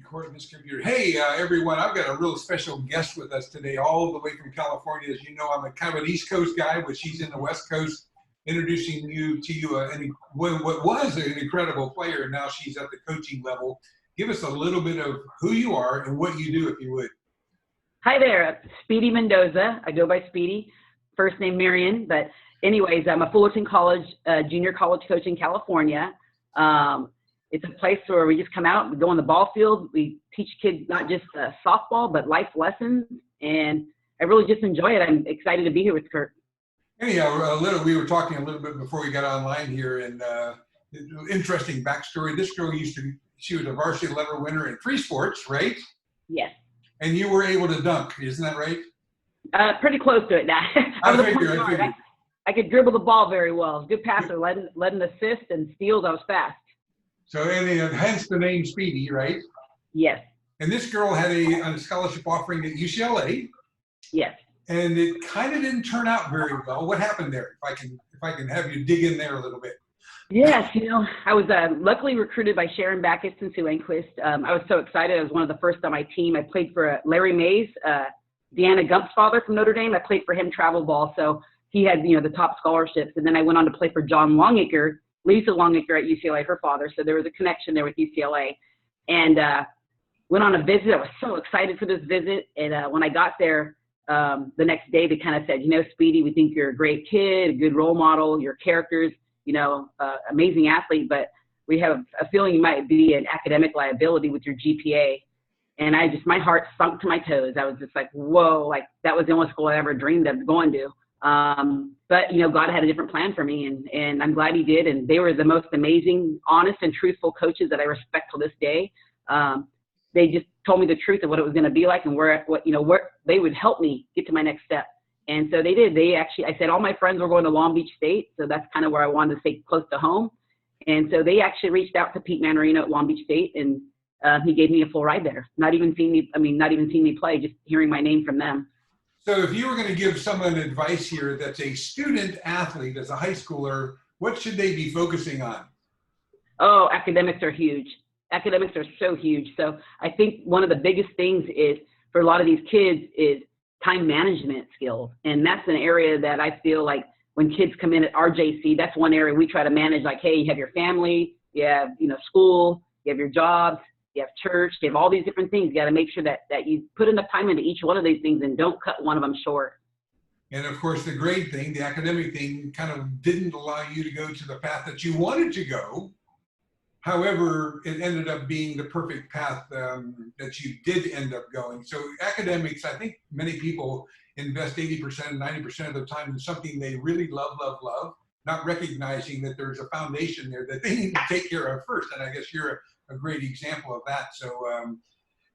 recording this computer. Hey, everyone, I've got a real special guest with us today, all the way from California. As you know, I'm a kind of an East Coast guy, but she's in the West Coast, introducing you to what was an incredible player, and now she's at the coaching level. Give us a little bit of who you are and what you do, if you would. Hi there, Speedy Mendoza. I go by Speedy, first name Marion, but anyways, I'm a Fullerton College, junior college coach in California. It's a place where we just come out, we go on the ball field, we teach kids not just softball, but life lessons, and I really just enjoy it. I'm excited to be here with Kurt. Anyhow, we were talking a little bit before we got online here, and interesting backstory. This girl she was a varsity level winner in 3 sports, right? Yes. And you were able to dunk, isn't that right? Pretty close to it now. I could dribble the ball very well. Good passer, led an assist and steals. I was fast. So, hence the name Speedy, right? Yes. And this girl had a scholarship offering at UCLA. Yes. And it kind of didn't turn out very well. What happened there? If I can have you dig in there a little bit. Yes, I was luckily recruited by Sharon Backus and Sue Enquist. I was so excited. I was one of the first on my team. I played for Larry Mays, Deanna Gump's father from Notre Dame. I played for him travel ball, so he had the top scholarships. And then I went on to play for John Longacre, Lisa Longacre at UCLA, her father. So there was a connection there with UCLA, and went on a visit. I was so excited for this visit, and when I got there, the next day they kind of said, Speedy, we think you're a great kid, a good role model, your character's amazing athlete, but we have a feeling you might be an academic liability with your GPA. And my heart sunk to my toes. I was just like, whoa, like that was the only school I ever dreamed of going to. But God had a different plan for me, and I'm glad he did. And they were the most amazing, honest and truthful coaches that I respect to this day. They just told me the truth of what it was going to be like and where they would help me get to my next step. And so they did. I said all my friends were going to Long Beach State, so that's kind of where I wanted to stay close to home. And so they actually reached out to Pete Manarino at Long Beach State, and he gave me a full ride there. Not even seeing me play, just hearing my name from them. So if you were going to give someone advice here that's a student athlete, as a high schooler, what should they be focusing on? Oh, academics are huge. Academics are so huge. So I think one of the biggest things is for a lot of these kids is time management skills. And that's an area that I feel like when kids come in at RJC, that's one area we try to manage. Like, hey, you have your family, you have, school, you have your jobs, you have church, you have all these different things. You got to make sure that you put enough time into each one of these things and don't cut one of them short. And of course, the grade thing, the academic thing kind of didn't allow you to go to the path that you wanted to go. However, it ended up being the perfect path that you did end up going. So academics, I think many people invest 80% and 90% of their time in something they really love, not recognizing that there's a foundation there that they need to take care of first. And I guess you're a great example of that. So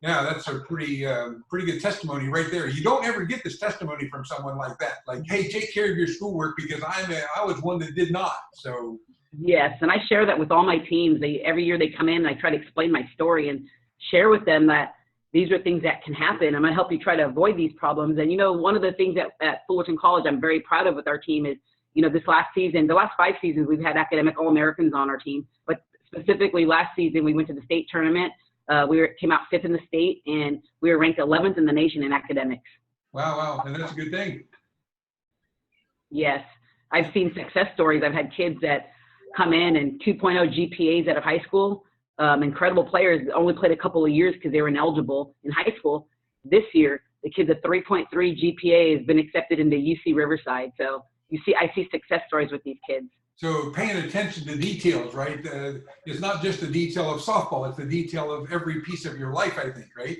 yeah, that's a pretty good testimony right there. You don't ever get this testimony from someone like that. Like, hey, take care of your schoolwork, because I was one that did not. So. Yes, and I share that with all my teams. Every year they come in, and I try to explain my story and share with them that these are things that can happen. I'm going to help you try to avoid these problems. And, one of the things at Fullerton College I'm very proud of with our team is, this last season, the last 5 seasons, we've had academic All-Americans on our team. But specifically last season, we went to the state tournament. We came out 5th in the state, and we were ranked 11th in the nation in academics. Wow. And that's a good thing. Yes. I've seen success stories. I've had kids that come in and 2.0 GPAs out of high school. Incredible players, only played a couple of years because they were ineligible in high school. This year, the kid's a 3.3 GPA has been accepted into UC Riverside. So I see success stories with these kids. So paying attention to details, right? It's not just the detail of softball, it's the detail of every piece of your life, I think, right?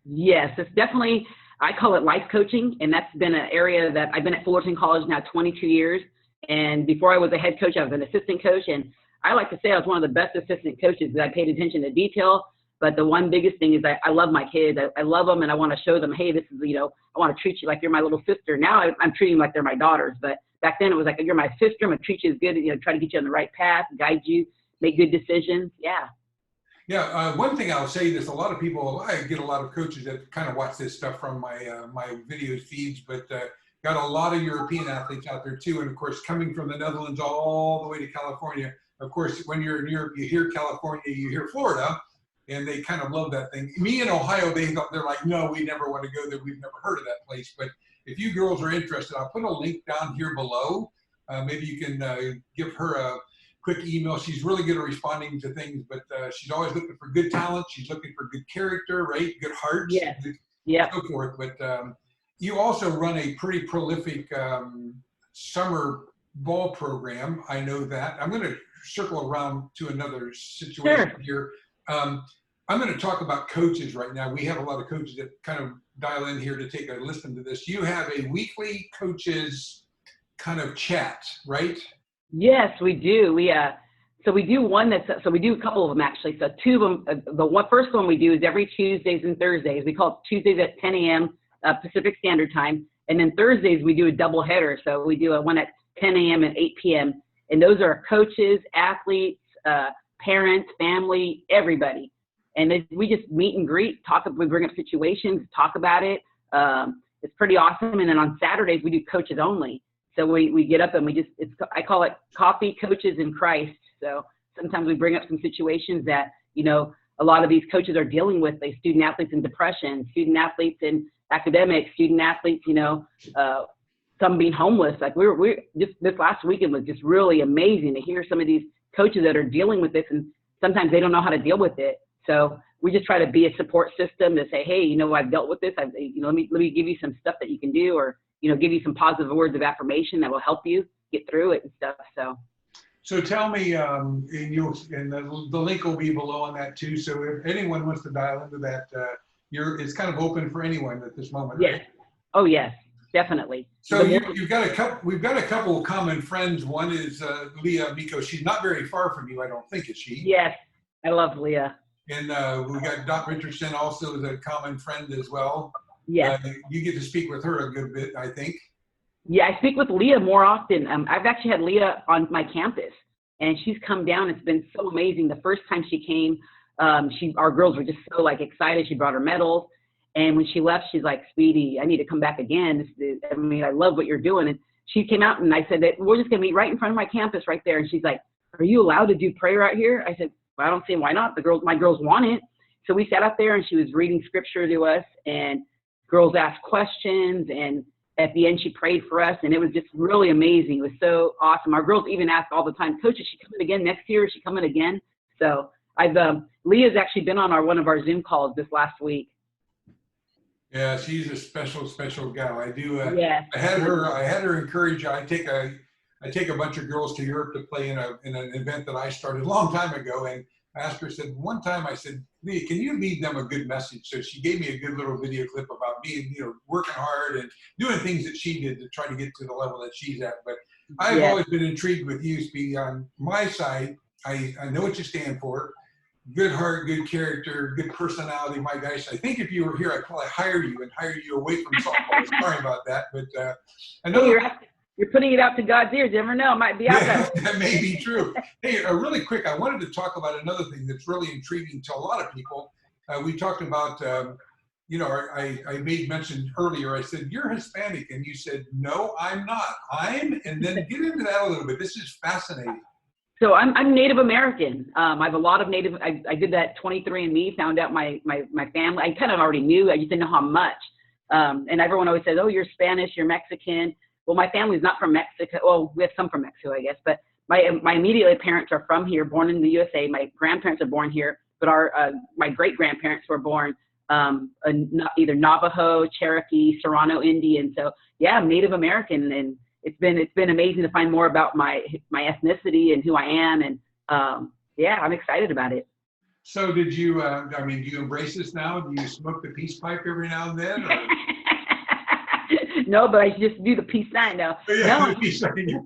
Yes, it's definitely, I call it life coaching. And that's been an area that I've been at Fullerton College now 22 years. And before I was a head coach, I was an assistant coach. And I like to say I was one of the best assistant coaches because I paid attention to detail. But the one biggest thing is I love my kids. I love them, and I want to show them, hey, this is, I want to treat you like you're my little sister. Now I'm treating them like they're my daughters. But back then it was like, you're my sister. I'm going to treat you as good, try to get you on the right path, guide you, make good decisions. Yeah. Yeah. One thing I'll say is a lot of people, I get a lot of coaches that kind of watch this stuff from my video feeds, but got a lot of European athletes out there too. And of course, coming from the Netherlands all the way to California, of course, when you're in Europe, you hear California, you hear Florida, and they kind of love that thing. Me in Ohio, they're like, no, we never want to go there. We've never heard of that place. But if you girls are interested, I'll put a link down here below. Maybe you can give her a quick email. She's really good at responding to things, but she's always looking for good talent. She's looking for good character, right? Good hearts, Yes. Yeah. so forth. But you also run a pretty prolific summer ball program. I know that. I'm going to circle around to another situation here. I'm going to talk about coaches right now. We have a lot of coaches that kind of dial in here to take a listen to this. You have a weekly coaches kind of chat, right? Yes, we do. So we do one so we do a couple of them actually. So two of them, first one we do is every Tuesdays and Thursdays. We call it Tuesdays at 10 a.m. Pacific Standard Time. And then Thursdays we do a double header. So we do one at 10 a.m. and 8 p.m. And those are coaches, athletes, parents, family, everybody. And we just meet and greet, we bring up situations, talk about it. It's pretty awesome. And then on Saturdays, we do coaches only. So we get up and I call it Coffee, Coaches, in Christ. So sometimes we bring up some situations that, a lot of these coaches are dealing with, like student athletes in depression, student athletes in academics, student athletes, some being homeless. Like this last weekend was just really amazing to hear some of these coaches that are dealing with this, and sometimes they don't know how to deal with it. So we just try to be a support system to say, hey, I've dealt with this. Let me give you some stuff that you can do, or, give you some positive words of affirmation that will help you get through it and stuff. So tell me, and the link will be below on that too. So if anyone wants to dial into that, it's kind of open for anyone at this moment. Yes. Right? Oh yes, definitely. So we've got a couple of common friends. One is Leah Miko. She's not very far from you, I don't think, is she? Yes, I love Leah. And we got Doc Richardson also is a common friend as well. Yes. You get to speak with her a good bit, I think. Yeah, I speak with Leah more often. I've actually had Leah on my campus, and she's come down. It's been so amazing. The first time she came, our girls were just so excited. She brought her medals, and when she left, she's like, "Speedy, I need to come back again. I love what you're doing." And she came out, and I said that we're just gonna meet right in front of my campus right there. And she's like, "Are you allowed to do prayer out here?" I said, "Well, I don't see why not. My girls want it." So we sat out there, and she was reading scripture to us, and girls asked questions, and at the end she prayed for us, and it was just really amazing. It was so awesome. Our girls even ask all the time, "Coach, is she coming again next year? Is she coming again?" So Leah's actually been on one of our Zoom calls this last week. Yeah, she's a special gal. I do. Yeah. I had her encourage. I take a bunch of girls to Europe to play in an event that I started a long time ago, and I asked her, one time I said, "Leah, can you lead them a good message?" So she gave me a good little video clip about me, working hard and doing things that she did to try to get to the level that she's at. But I've always been intrigued with you, Speedy. On my side, I know what you stand for. Good heart, good character, good personality, my guys. I think if you were here, I'd probably hire you away from softball. Sorry about that, but I know you're putting it out to God's ears. You never know, it might be out there. That may be true. Hey, really quick, I wanted to talk about another thing that's really intriguing to a lot of people. We talked about, I made mention earlier. I said, "You're Hispanic," and you said, "No, I'm not. And then get into that a little bit. This is fascinating. So I'm Native American. I have a lot of Native. I did that 23andMe, found out my family. I kind of already knew. I just didn't know how much. And everyone always says, "Oh, you're Spanish, you're Mexican." Well, my family's not from Mexico. Well, we have some from Mexico, I guess. But my immediate parents are from here, born in the USA. My grandparents are born here, but my great grandparents were born either Navajo, Cherokee, Serrano Indian. So yeah, I'm Native American, and it's been amazing to find more about my ethnicity and who I am, and I'm excited about it. So did you? Do you embrace this now? Do you smoke the peace pipe every now and then? Or? No, but I just do the peace sign now. Yeah, no. The peace sign.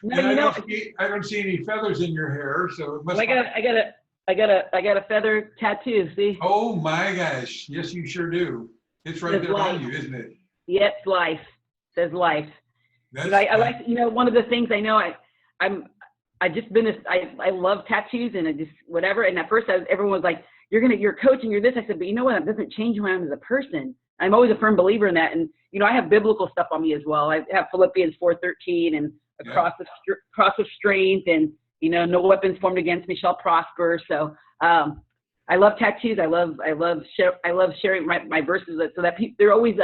No, I don't see any feathers in your hair, so it must. I got a feather tattoo. See? Oh my gosh! Yes, you sure do. It's right there on you, isn't it? Yep, life. It says life. I like, one of the things I know, I love tattoos, and I just, whatever. And at first everyone was like, you're coaching, you're this. I said, but you know what? That doesn't change who I am as a person. I'm always a firm believer in that. And, I have biblical stuff on me as well. I have Philippians 4:13 and a cross of strength, and, no weapons formed against me shall prosper. So, I I love tattoos. I love sharing my verses so that they're always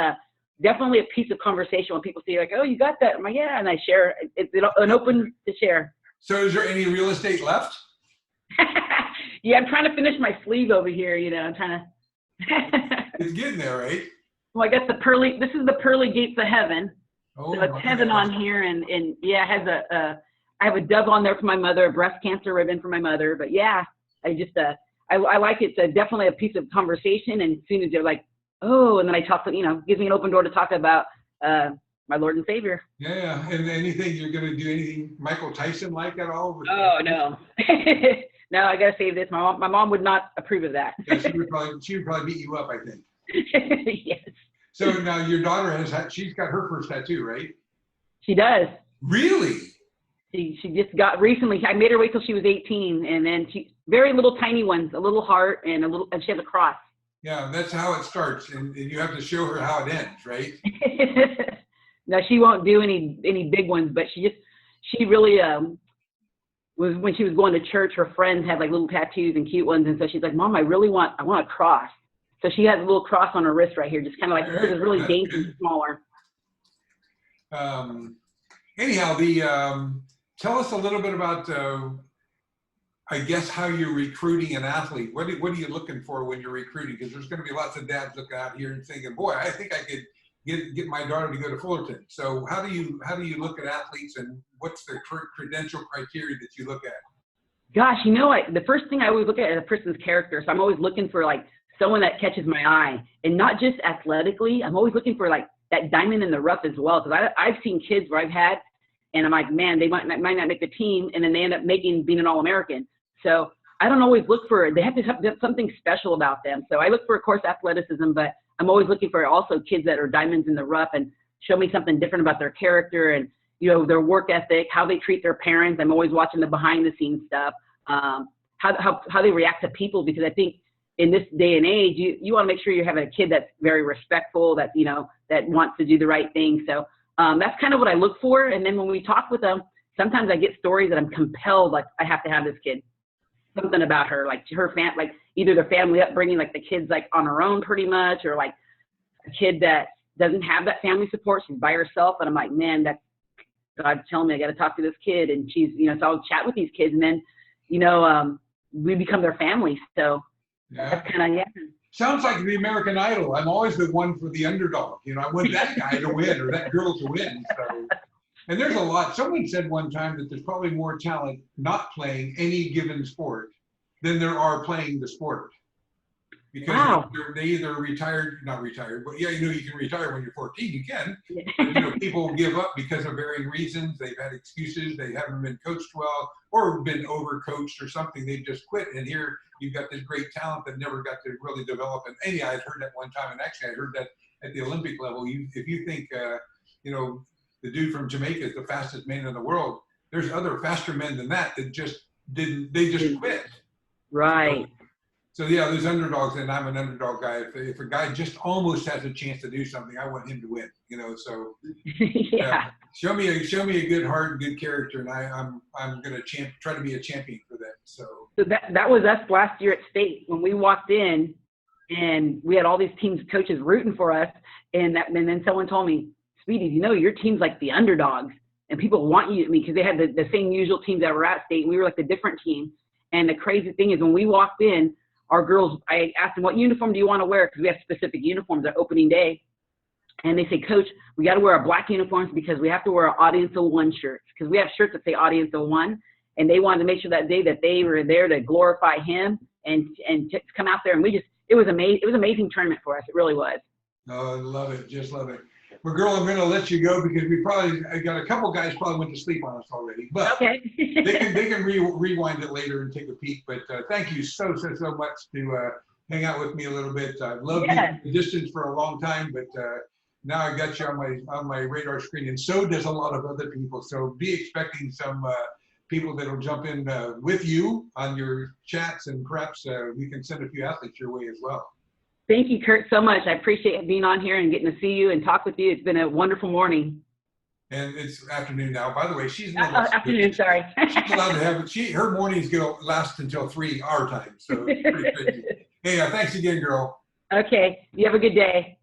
definitely a piece of conversation when people say like, oh, you got that. I'm like, yeah, and I share. It's an open to share. So is there any real estate left? Yeah, I'm trying to finish my sleeve over here. You know, I'm trying to. It's getting there, right? Well, I guess this is the pearly gates of heaven. Oh, so it's heaven on here, and yeah, it has I have a dove on there for my mother, a breast cancer ribbon for my mother. But yeah, I just I like it. It's definitely a piece of conversation, and as soon as they're like, oh, and then I talk, gives me an open door to talk about my Lord and Savior. Yeah, and anything you're going to do anything Michael Tyson like at all? Oh no, no, I gotta save this. My mom would not approve of that. Yeah, she would probably beat you up, I think. Yes. So now your daughter she's got her first tattoo, right? She does. Really? She just got recently. I made her wait till she was 18, and then very little tiny ones, a little heart and and she has a cross. Yeah, that's how it starts, and you have to show her how it ends, right? No, she won't do any big ones, but she really was, when she was going to church, her friends had like little tattoos and cute ones, and so she's like, Mom, I want a cross. So she has a little cross on her wrist right here, just kind of like, because it's really dainty and smaller. Anyhow, tell us a little bit about, I guess, how you're recruiting an athlete. What are you looking for when you're recruiting? Because there's going to be lots of dads looking out here and thinking, boy, I think I could get my daughter to go to Fullerton. So how do you look at athletes, and what's the credential criteria that you look at? Gosh, the first thing I always look at is a person's character. So I'm always looking for like someone that catches my eye, and not just athletically. I'm always looking for like that diamond in the rough as well. Because I've seen kids where I've had, and I'm like, man, they might not make the team, and then they end up being an All-American. So I don't always look for, they have to have something special about them. So I look for, of course, athleticism, but I'm always looking for also kids that are diamonds in the rough and show me something different about their character and, their work ethic, how they treat their parents. I'm always watching the behind the scenes stuff, how they react to people, because I think in this day and age, you want to make sure you have a kid that's very respectful, that, that wants to do the right thing. So that's kind of what I look for. And then when we talk with them, sometimes I get stories that I'm compelled, like I have to have this kid. Something about her, like like either their family upbringing, like the kid's like on her own pretty much, or like a kid that doesn't have that family support, she's by herself. And I'm like, man, that's God's telling me I got to talk to this kid. And she's, so I'll chat with these kids, and then, we become their family. So yeah. That's kind of, yeah. Sounds like the American Idol. I'm always the one for the underdog. I want that guy to win or that girl to win. So. And there's a lot. Someone said one time that there's probably more talent not playing any given sport than there are playing the sport. Because wow. They either not retired, but yeah, you can retire when you're 14, you can. Yeah. But, people give up because of varying reasons. They've had excuses, they haven't been coached well, or been overcoached or something. They've just quit. And here you've got this great talent that never got to really develop. And anyhow, I'd heard that one time, and actually I heard that at the Olympic level. If you think, the dude from Jamaica is the fastest man in the world, there's other faster men than that just quit. Right. So yeah, there's underdogs, and I'm an underdog guy. If a guy just almost has a chance to do something, I want him to win. So yeah. Show me a good heart and good character, and I'm gonna try to be a champion for that. So that was us last year at state when we walked in, and we had all these teams coaches rooting for us, and then someone told me, Speedy, your team's like the underdogs, and people want you. Because they had the same usual teams that were at state, and we were like the different team. And the crazy thing is, when we walked in, our girls, I asked them, what uniform do you want to wear? Because we have specific uniforms at opening day. And they say, Coach, we got to wear our black uniforms because we have to wear our Audience of One shirts. Because we have shirts that say Audience of One. And they wanted to make sure that day that they were there to glorify him and to come out there. And it was amazing. It was an amazing tournament for us. It really was. Oh, I love it. Just love it. Well, girl, I'm going to let you go because I got a couple guys probably went to sleep on us already, but okay. they can rewind it later and take a peek. But thank you so much to hang out with me a little bit. I've loved you from the distance for a long time, but now I got you on my radar screen, and so does a lot of other people. So be expecting some people that'll jump in with you on your chats, and perhaps we can send a few athletes your way as well. Thank you, Kurt, so much. I appreciate being on here and getting to see you and talk with you. It's been a wonderful morning. And it's afternoon now. By the way, she's a little Afternoon, sorry. she's allowed to have it. Her mornings last until 3 our time. So it's pretty crazy. Hey, thanks again, girl. Okay. You have a good day.